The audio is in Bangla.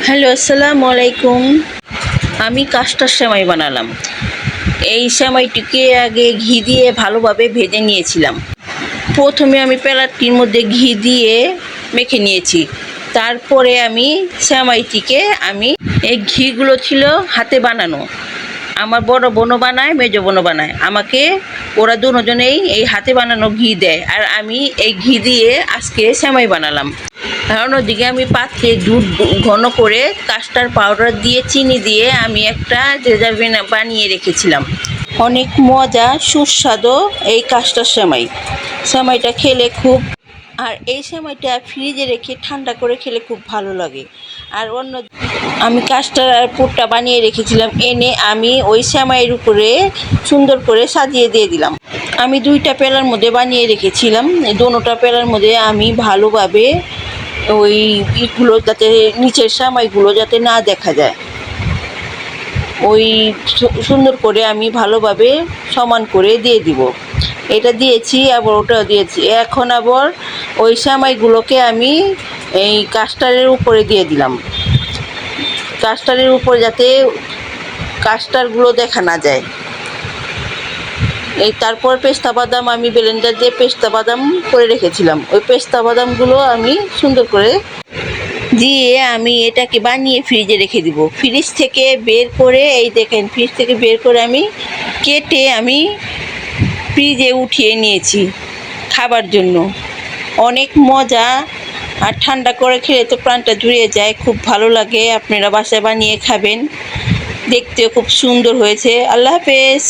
হ্যালো, আসসালামু আলাইকুম। আমি কাস্টার সেমাই বানালাম। এই সেমাইটিকে আগে ঘি দিয়ে ভালোভাবে ভেজে নিয়েছিলাম। প্রথমে আমি প্যালাটির মধ্যে ঘি দিয়ে মেখে নিয়েছি। তারপরে আমি সেমাইটিকে এই ঘিগুলো ছিল হাতে বানানো। আমার বড় বোনও বানায়, মেজো বোনও বানায়। আমাকে ওরা দুজনেই এই হাতে বানানো ঘি দেয়, আর আমি এই ঘি দিয়ে আজকে সেমাই বানালাম। কারণ ওদিকে আমি পাত্রে দুধ ঘন করে কাস্টার্ড পাউডার দিয়ে চিনি দিয়ে আমি একটা ডেজার্ট বানিয়ে রেখেছিলাম। অনেক মজা সুস্বাদু এই কাস্টার্ড সেমাইটা খেলে খুব, আর এই সেমাইটা ফ্রিজে রেখে ঠান্ডা করে খেলে খুব ভালো লাগে। আর আমি কাস্টার্ড পুরটা বানিয়ে রেখেছিলাম, এনে আমি ওই সেমাইয়ের উপরে সুন্দর করে সাজিয়ে দিয়ে দিলাম। আমি 2টা পেলার মধ্যে বানিয়ে রেখেছিলাম। এই দোনোটা পেলার মধ্যে আমি ভালোভাবে ওই ইটগুলো যাতে নিচের সেমাইগুলো যাতে না দেখা যায়, ওই সুন্দর করে আমি ভালোভাবে সমান করে দিয়ে দিব। এটা দিয়েছি, আবার ওটাও দিয়েছি। এখন আবার ওই সেমাইগুলোকে আমি এই কাস্টার্ডের উপরে দিয়ে দিলাম। কাস্টার্ডের উপর যাতে কাস্টার্ডগুলো দেখা না যায়। তারপর পেস্তা বাদাম আমি ব্লেন্ডার দিয়ে পেস্তা বাদাম করে রেখেছিলাম। ওই পেস্তা বাদামগুলো আমি সুন্দর করে দিয়ে আমি এটাকে বানিয়ে ফ্রিজে রেখে দিব। ফ্রিজ থেকে বের করে এই দেখেন, ফ্রিজ থেকে বের করে আমি কেটে আমি ফ্রিজে উঠিয়ে নিয়েছি খাবার জন্য। অনেক মজা, আর ঠান্ডা করে খেলে তো প্রাণটা জুড়িয়ে যায়, খুব ভালো লাগে। আপনারা বাসায় বানিয়ে খাবেন, দেখতেও খুব সুন্দর হয়েছে। আল্লাহ হাফেজ।